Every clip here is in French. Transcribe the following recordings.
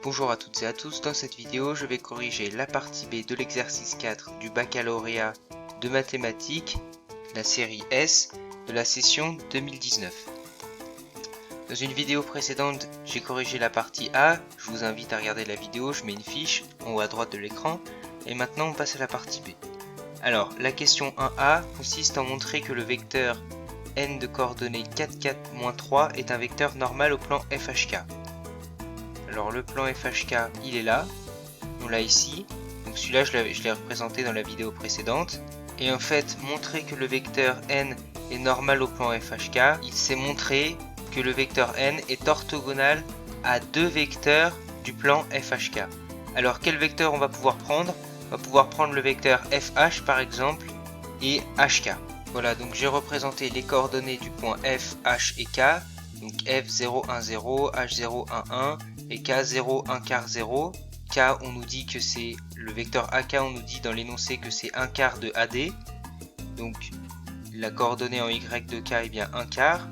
Bonjour à toutes et à tous, dans cette vidéo je vais corriger la partie B de l'exercice 4 du baccalauréat de mathématiques, la série S de la session 2019. Dans une vidéo précédente j'ai corrigé la partie A, je vous invite à regarder la vidéo, je mets une fiche en haut à droite de l'écran et maintenant on passe à la partie B. Alors la question 1A consiste à montrer que le vecteur n de coordonnées 4, 4, -3 est un vecteur normal au plan FHK. Alors le plan FHK il est là, on l'a ici, donc celui-là je l'ai représenté dans la vidéo précédente. Et en fait, montrer que le vecteur n est normal au plan FHK, il s'est montré que le vecteur n est orthogonal à deux vecteurs du plan FHK. Alors quel vecteur on va pouvoir prendre? On va pouvoir prendre le vecteur FH par exemple et HK. Voilà, donc j'ai représenté les coordonnées du point F, H et K. Donc F0, 1, 0, H0, 1, 1 et K0, 1 quart 0. K, on nous dit que c'est le vecteur AK, on nous dit dans l'énoncé que c'est 1 quart de AD. Donc la coordonnée en Y de K est bien 1 quart.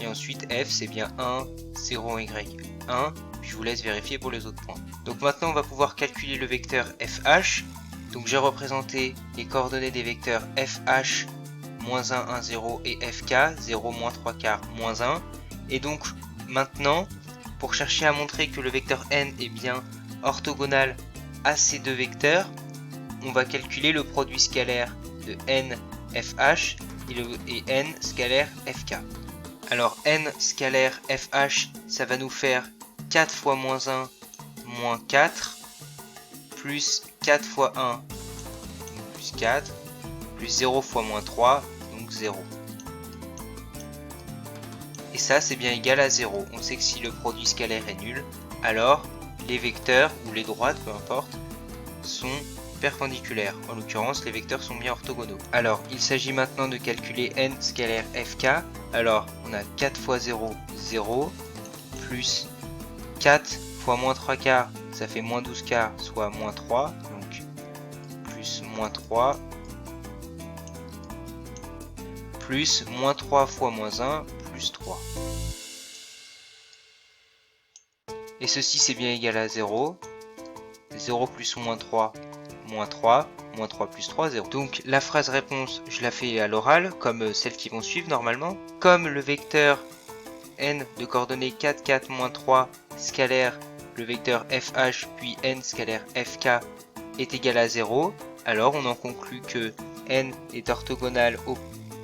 Et ensuite F c'est bien 1, 0, Y, 1. Puis je vous laisse vérifier pour les autres points. Donc maintenant on va pouvoir calculer le vecteur FH. Donc j'ai représenté les coordonnées des vecteurs FH, -1, 1, 0 et FK, 0, -3 quarts, -1. Et donc maintenant, pour chercher à montrer que le vecteur n est bien orthogonal à ces deux vecteurs, on va calculer le produit scalaire de n FH et n scalaire FK. Alors n scalaire FH, ça va nous faire 4 fois -1, moins 4, plus 4 fois 1, donc plus 4, plus 0 fois -3, donc 0. Et ça c'est bien égal à 0. On sait que si le produit scalaire est nul, alors les vecteurs, ou les droites, peu importe, sont perpendiculaires. En l'occurrence, les vecteurs sont bien orthogonaux. Alors, il s'agit maintenant de calculer n scalaire FK. Alors, on a 4 fois 0, 0, plus 4 fois -3 quarts, ça fait -12 quarts, soit -3, donc plus -3, plus -3 fois -1, plus 3. Et ceci c'est bien égal à 0. 0 plus -3, -3, -3 plus 3, 0. Donc la phrase réponse, je la fais à l'oral, comme celles qui vont suivre normalement. Comme le vecteur n de coordonnées 4, 4, -3 scalaire, le vecteur FH puis n scalaire FK est égal à 0, alors on en conclut que n est orthogonal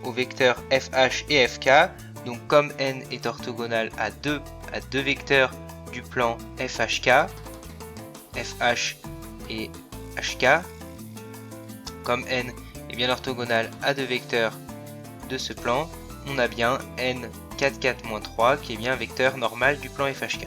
au vecteur FH et FK. Donc comme n est orthogonal à deux vecteurs du plan FHK, FH et HK, comme n est bien orthogonal à deux vecteurs de ce plan, on a bien n 4, 4, -3 qui est bien un vecteur normal du plan FHK.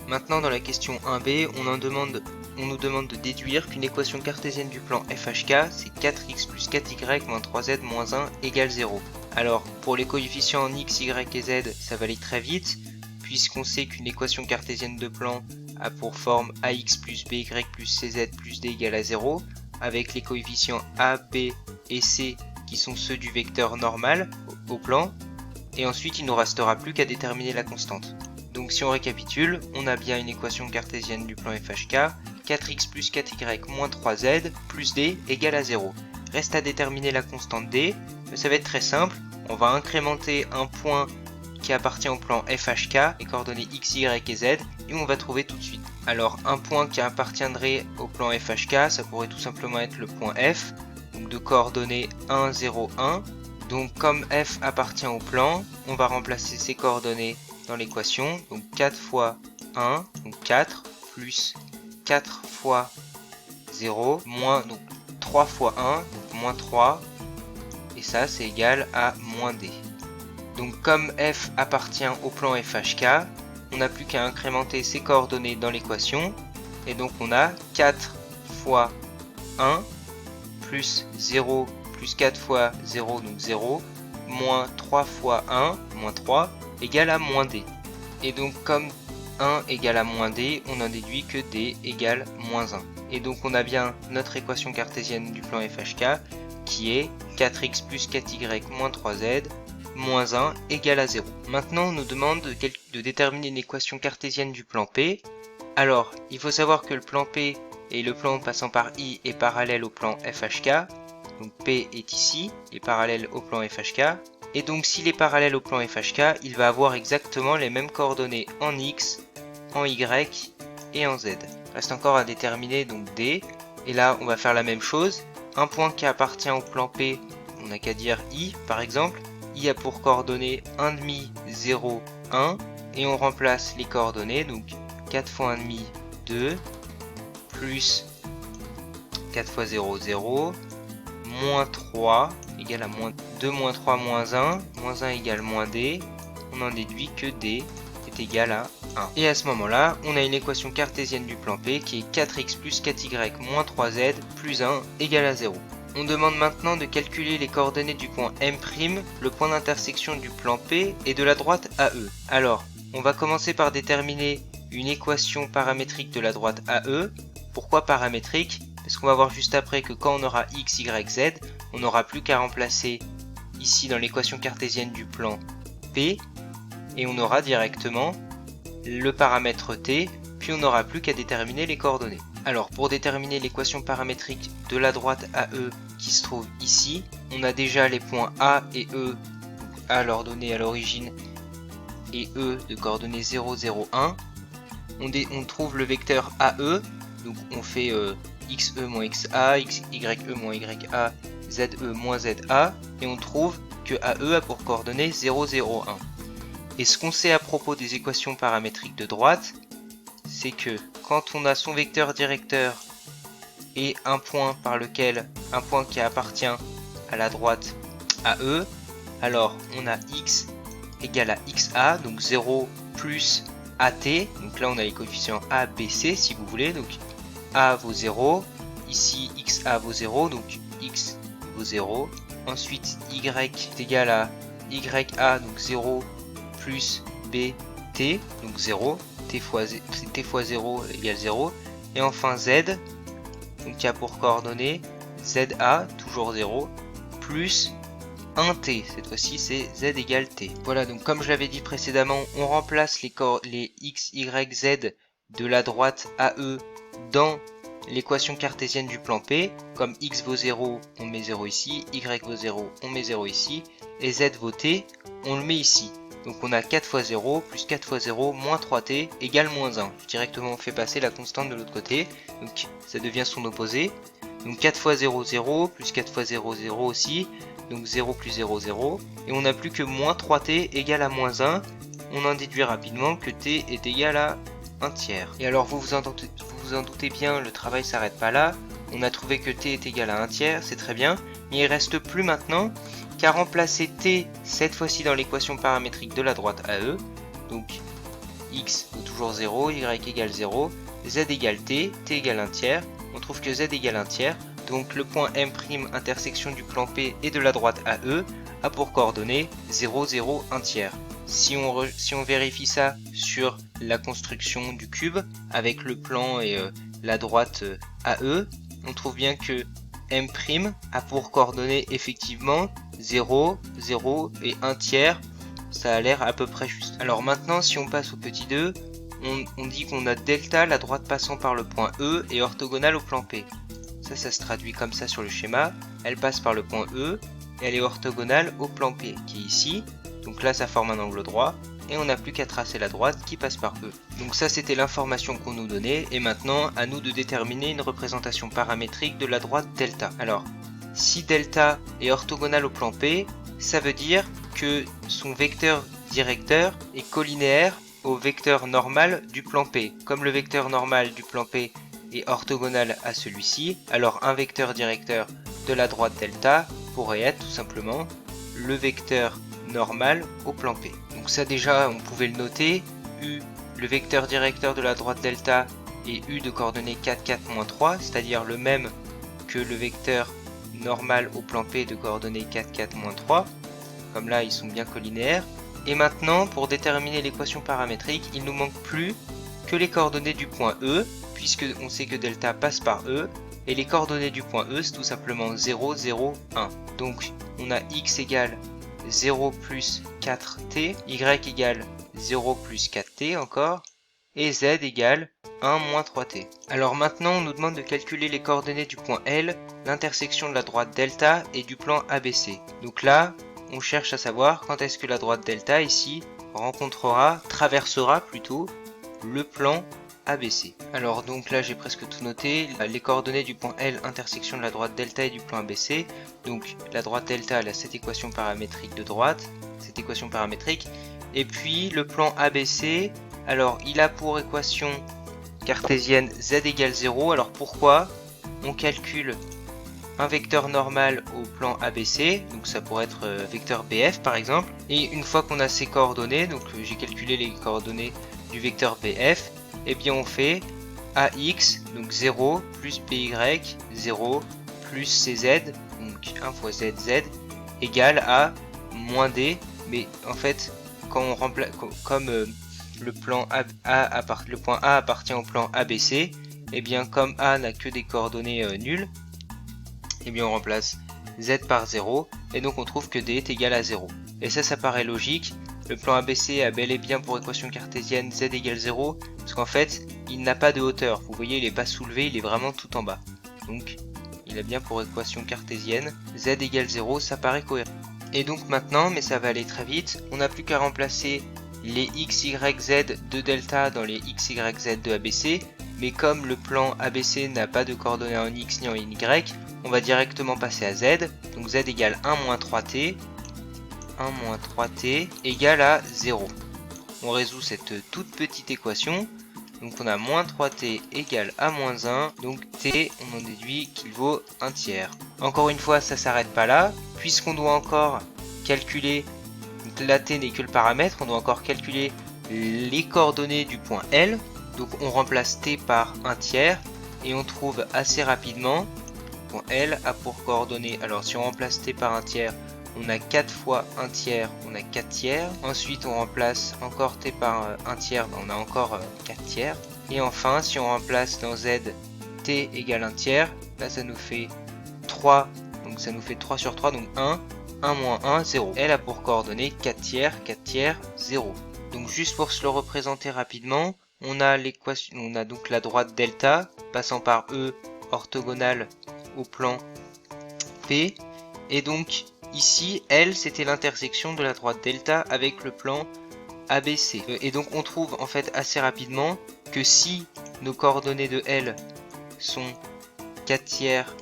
Maintenant dans la question 1b, on nous demande de déduire qu'une équation cartésienne du plan FHK c'est 4x plus 4y moins 3z moins 1 égale 0. Alors pour les coefficients en x, y et z, ça va aller très vite, puisqu'on sait qu'une équation cartésienne de plan a pour forme ax plus by plus cz plus d égale à 0, avec les coefficients a, b et c qui sont ceux du vecteur normal au plan, et ensuite il ne nous restera plus qu'à déterminer la constante. Donc si on récapitule, on a bien une équation cartésienne du plan FHK, 4x plus 4y moins 3z plus d égale à 0. Reste à déterminer la constante d, mais ça va être très simple, on va incrémenter un point qui appartient au plan FHK, les coordonnées x, y et z, et on va trouver tout de suite. Alors un point qui appartiendrait au plan FHK, ça pourrait tout simplement être le point F, donc de coordonnées 1, 0, 1. Donc comme F appartient au plan, on va remplacer ces coordonnées dans l'équation, donc 4 fois 1, donc 4, plus 4 fois 0, moins donc 3 fois 1, donc moins 3, et ça c'est égal à moins d. Donc comme f appartient au plan FHK, on n'a plus qu'à incrémenter ces coordonnées dans l'équation, et donc on a 4 fois 1, plus 0, plus 4 fois 0, donc 0, moins 3 fois 1, moins 3, égale à moins d. Et donc comme 1 égale à moins d, on en déduit que d égale moins 1. Et donc on a bien notre équation cartésienne du plan FHK, qui est 4x plus 4y moins 3z, moins 1 égale à 0. Maintenant on nous demande de déterminer une équation cartésienne du plan P. Alors, il faut savoir que le plan P et le plan passant par I est parallèle au plan FHK. Donc P est ici, est parallèle au plan FHK. Et donc s'il est parallèle au plan FHK, il va avoir exactement les mêmes coordonnées en X, en Y et en Z. Reste encore à déterminer donc D. Et là, on va faire la même chose. Un point qui appartient au plan P, on n'a qu'à dire I par exemple. I a pour coordonnées 1,5, 0, 1. Et on remplace les coordonnées, donc 4 fois 1,5, 2, plus 4 fois 0, 0, moins 3 égale à moins 2, moins 3, moins 1, moins 1 égale moins D. On en déduit que D est égal à 1. Et à ce moment-là, on a une équation cartésienne du plan P qui est 4x plus 4y moins 3z plus 1 égale à 0. On demande maintenant de calculer les coordonnées du point M', le point d'intersection du plan P et de la droite AE. Alors, on va commencer par déterminer une équation paramétrique de la droite AE. Pourquoi paramétrique? Parce qu'on va voir juste après que quand on aura x, y, z, on n'aura plus qu'à remplacer ici dans l'équation cartésienne du plan P et on aura directement le paramètre t, puis on n'aura plus qu'à déterminer les coordonnées. Alors pour déterminer l'équation paramétrique de la droite AE qui se trouve ici, on a déjà les points A et E, A leur donné à l'origine et E de coordonnées 0, 0, 1. On trouve le vecteur AE, donc on fait xe moins xa, ye moins ya, ze moins za, et on trouve que AE a pour coordonnées 0, 0, 1. Et ce qu'on sait à propos des équations paramétriques de droite, c'est que quand on a son vecteur directeur et un point qui appartient à la droite AE, alors on a x égale à xa, donc 0 plus at, donc là on a les coefficients a, b, c si vous voulez, donc a vaut 0, ici xa vaut 0, donc x vaut 0, ensuite y est égal à ya, donc 0 plus b, t, donc 0, t fois 0 égale 0, et enfin z, donc qui a pour coordonnées za, toujours 0, plus 1t, cette fois-ci c'est z égale t. Voilà, donc comme je l'avais dit précédemment, on remplace les x, y, z de la droite AE dans l'équation cartésienne du plan P, comme x vaut 0, on met 0 ici, y vaut 0, on met 0 ici, et z vaut t, on le met ici. Donc on a 4 fois 0 plus 4 fois 0 moins 3t égale moins 1. Directement on fait passer la constante de l'autre côté, donc ça devient son opposé. Donc 4 fois 0, 0, plus 4 fois 0, 0 aussi, donc 0 plus 0, 0. Et on n'a plus que moins 3t égale à moins 1. On en déduit rapidement que t est égal à 1 tiers. Et alors vous vous en doutez bien, le travail s'arrête pas là. On a trouvé que t est égal à 1 tiers, c'est très bien. Mais il reste plus maintenant qu'à remplacer t cette fois-ci dans l'équation paramétrique de la droite AE. Donc x vaut toujours 0, y égale 0, z égale t, t égale 1 tiers. On trouve que z égale 1 tiers. Donc le point M' intersection du plan P et de la droite AE a pour coordonnées 0, 0, 1 tiers. Si on vérifie ça sur la construction du cube avec le plan et la droite AE, on trouve bien que M' a pour coordonnées effectivement 0, 0 et 1 tiers. Ça a l'air à peu près juste. Alors maintenant, si on passe au petit 2, on dit qu'on a delta, la droite passant par le point E, est orthogonale au plan P. Ça se traduit comme ça sur le schéma. Elle passe par le point E, et elle est orthogonale au plan P, qui est ici. Donc là, ça forme un angle droit, et on n'a plus qu'à tracer la droite qui passe par E. Donc ça, c'était l'information qu'on nous donnait, et maintenant, à nous de déterminer une représentation paramétrique de la droite delta. Alors, si delta est orthogonale au plan P, ça veut dire que son vecteur directeur est collinéaire au vecteur normal du plan P. Comme le vecteur normal du plan P est orthogonal à celui-ci, alors un vecteur directeur de la droite delta pourrait être tout simplement le vecteur normal au plan P. Donc ça déjà on pouvait le noter, U, le vecteur directeur de la droite delta est U de coordonnées 4, 4, moins 3, c'est-à-dire le même que le vecteur normal au plan P de coordonnées 4, 4, moins 3, comme là ils sont bien collinéaires. Et maintenant pour déterminer l'équation paramétrique, il nous manque plus que les coordonnées du point E, puisque on sait que delta passe par E, et les coordonnées du point E c'est tout simplement 0, 0, 1. Donc on a x égale 0 plus 4t, y égale 0 plus 4t encore, et z égale 1 moins 3t. Alors maintenant on nous demande de calculer les coordonnées du point L, l'intersection de la droite delta et du plan ABC. Donc là on cherche à savoir quand est-ce que la droite delta ici traversera plutôt le plan ABC. Alors donc là j'ai presque tout noté, les coordonnées du point L, intersection de la droite delta et du plan ABC. Donc la droite delta elle a cette équation paramétrique de droite, cette équation paramétrique, et puis le plan ABC, alors il a pour équation cartésienne z égale 0. Alors pourquoi? On calcule un vecteur normal au plan ABC, donc ça pourrait être vecteur BF par exemple, et une fois qu'on a ces coordonnées, donc j'ai calculé les coordonnées du vecteur BF, et bien on fait AX, donc 0 plus BY, 0 plus CZ, donc 1 fois ZZ, égale à moins D, mais en fait quand on remplace, comme le point A appartient au plan ABC, et bien comme A n'a que des coordonnées nulles, et bien on remplace Z par 0, et donc on trouve que D est égal à 0. Et ça paraît logique, le plan ABC a bel et bien pour équation cartésienne Z égale 0, parce qu'en fait, il n'a pas de hauteur. Vous voyez, il n'est pas soulevé, il est vraiment tout en bas. Donc, il a bien pour équation cartésienne Z égale 0, ça paraît cohérent. Et donc maintenant, mais ça va aller très vite, on n'a plus qu'à remplacer les x, y, z de delta dans les x, y, z de ABC, mais comme le plan ABC n'a pas de coordonnées en x ni en y, on va directement passer à z, donc z égale 1 moins 3t, 1 moins 3t égale à 0. On résout cette toute petite équation, donc on a moins 3t égale à moins 1, donc t, on en déduit qu'il vaut 1 tiers. Encore une fois, ça s'arrête pas là, puisqu'on doit encore calculer, la t n'est que le paramètre, on doit encore calculer les coordonnées du point L, donc on remplace t par 1 tiers, et on trouve assez rapidement, point L a pour coordonnées, alors si on remplace t par 1 tiers, on a 4 fois 1 tiers, on a 4 tiers. Ensuite, on remplace encore t par 1 tiers, on a encore 4 tiers. Et enfin, si on remplace dans z t égale 1 tiers, là ça nous fait 3, donc ça nous fait 3 sur 3, donc 1, 1 moins 1, 0. Elle a pour coordonnées 4 tiers, 0. Donc juste pour se le représenter rapidement, on a l'équation, on a donc la droite delta passant par E orthogonale au plan P, et donc ici, L, c'était l'intersection de la droite delta avec le plan ABC. Et donc on trouve en fait assez rapidement que si nos coordonnées de L sont 4 tiers,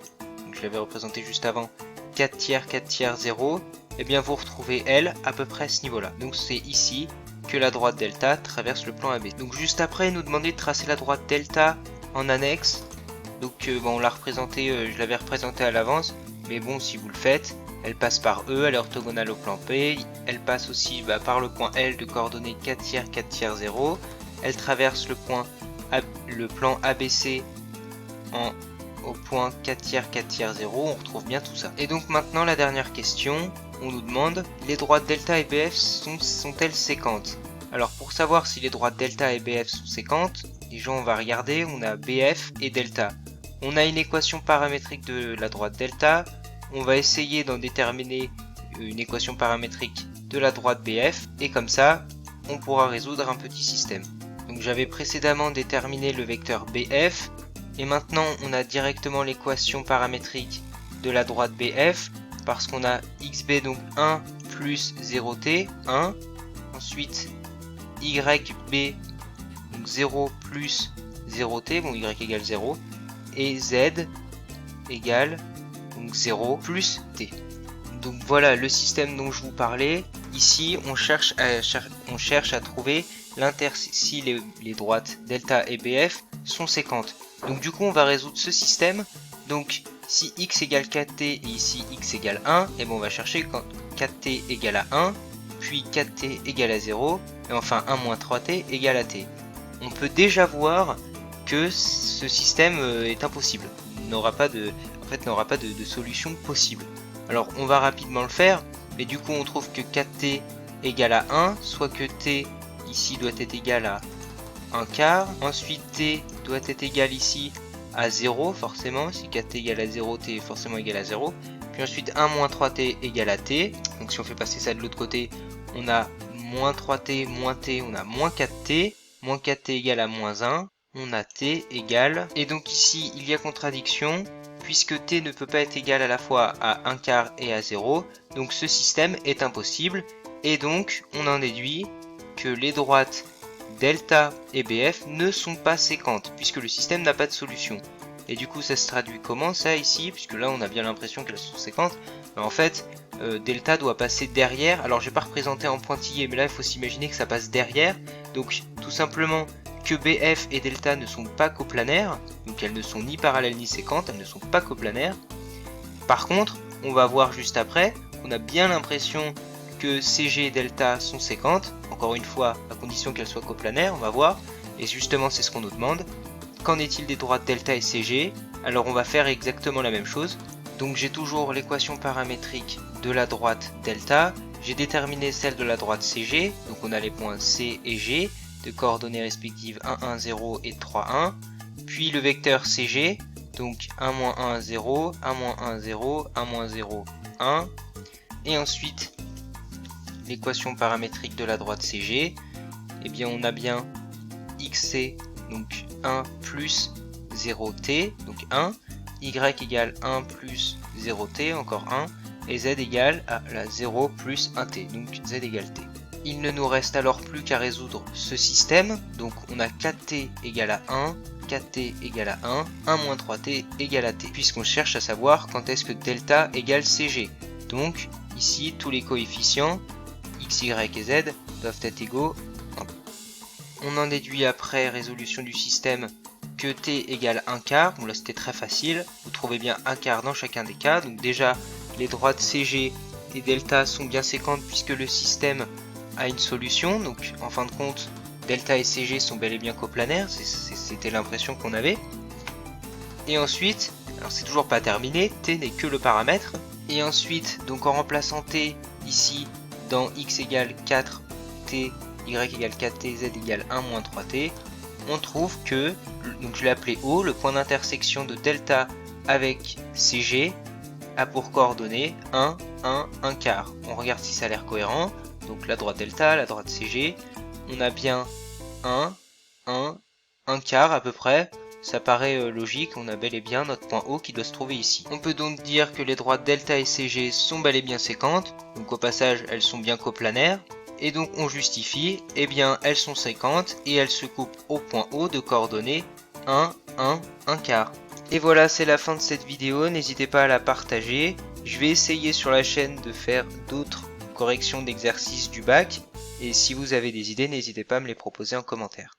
donc je l'avais représenté juste avant, 4 tiers, 0, et bien vous retrouvez L à peu près à ce niveau-là. Donc c'est ici que la droite delta traverse le plan AB. Donc juste après, il nous demandait de tracer la droite delta en annexe. Donc bon, on l'a représenté, je l'avais représenté à l'avance, mais bon, si vous le faites, elle passe par E, elle est orthogonale au plan P, elle passe aussi par le point L de coordonnées 4 tiers, 0, elle traverse le plan ABC au point 4 tiers, 0, on retrouve bien tout ça. Et donc maintenant la dernière question, on nous demande, les droites delta et BF sont-elles séquentes? Alors pour savoir si les droites delta et BF sont séquentes, déjà on va regarder, on a BF et delta. On a une équation paramétrique de la droite delta, on va essayer d'en déterminer une équation paramétrique de la droite BF, et comme ça, on pourra résoudre un petit système. Donc j'avais précédemment déterminé le vecteur BF, et maintenant on a directement l'équation paramétrique de la droite BF, parce qu'on a xb donc 1 plus 0t, 1, ensuite yb donc 0 plus 0t, bon y égale 0, et z égale donc 0 plus t. Donc voilà le système dont je vous parlais. Ici on cherche à trouver si les droites delta et BF sont séquentes. Donc du coup on va résoudre ce système. Donc si x égale 4t et ici x égale 1, et bon on va chercher quand 4t égale à 1, puis 4t égale à 0, et enfin 1 moins 3t égale à t. On peut déjà voir que ce système est impossible. N'aura pas de solution possible. Alors on va rapidement le faire, mais du coup on trouve que 4t égale à 1, soit que t ici doit être égal à 1 quart, ensuite t doit être égal ici à 0 forcément, si 4t égale à 0, t est forcément égal à 0, puis ensuite 1 moins 3t égale à t, donc si on fait passer ça de l'autre côté, on a moins 3t moins t, on a moins 4t, moins 4t égale à moins 1, on a t égale... Et donc ici, il y a contradiction, puisque t ne peut pas être égal à la fois à 1/4 et à 0, donc ce système est impossible, et donc on en déduit que les droites delta et bf ne sont pas séquentes, puisque le système n'a pas de solution. Et du coup ça se traduit comment ça ici, puisque là on a bien l'impression qu'elles sont séquentes, mais en fait delta doit passer derrière. Alors j'ai pas représenté en pointillé, mais là il faut s'imaginer que ça passe derrière, donc tout simplement que bf et delta ne sont pas coplanaires, donc elles ne sont ni parallèles ni séquentes, elles ne sont pas coplanaires. Par contre, on va voir juste après, on a bien l'impression que CG et delta sont séquentes, encore une fois à condition qu'elles soient coplanaires, on va voir, et justement c'est ce qu'on nous demande. Qu'en est-il des droites delta et CG? Alors on va faire exactement la même chose. Donc j'ai toujours l'équation paramétrique de la droite delta, j'ai déterminé celle de la droite CG, donc on a les points C et G, de coordonnées respectives 1, 1, 0 et 3, 1, puis le vecteur CG, donc 1, 1, 0, 1, 1, 0, 1, 0, 1, et ensuite l'équation paramétrique de la droite CG, et bien on a bien XC, donc 1 plus 0t, donc 1, y égale 1 plus 0t, encore 1, et z égale à la 0 plus 1t, donc z égale t. Il ne nous reste alors plus qu'à résoudre ce système, donc on a 4t égale à 1, 4t égale à 1, 1 moins 3t égale à t, puisqu'on cherche à savoir quand est-ce que delta égale cg. Donc ici tous les coefficients x, y et z doivent être égaux. On en déduit après résolution du système que t égale 1/4, bon là c'était très facile, vous trouvez bien 1/4 dans chacun des cas, donc déjà les droites CG et delta sont bien séquentes puisque le système a une solution, donc en fin de compte delta et CG sont bel et bien coplanaires, c'était l'impression qu'on avait. Et ensuite, alors c'est toujours pas terminé, t n'est que le paramètre, et ensuite donc en remplaçant t ici dans x égale 4t, y égale 4t, z égale 1 moins 3t, on trouve que, donc je l'ai appelé O, le point d'intersection de delta avec CG a pour coordonnées 1, 1, 1/4. On regarde si ça a l'air cohérent, donc la droite delta, la droite CG, on a bien 1, 1, 1/4 à peu près, ça paraît logique, on a bel et bien notre point O qui doit se trouver ici. On peut donc dire que les droites delta et CG sont bel et bien séquentes, donc au passage elles sont bien coplanaires, et donc on justifie, eh bien elles sont séquentes et elles se coupent au point O de coordonnées 1, 1, 1/4. Et voilà, c'est la fin de cette vidéo, n'hésitez pas à la partager. Je vais essayer sur la chaîne de faire d'autres corrections d'exercices du bac, et si vous avez des idées, n'hésitez pas à me les proposer en commentaire.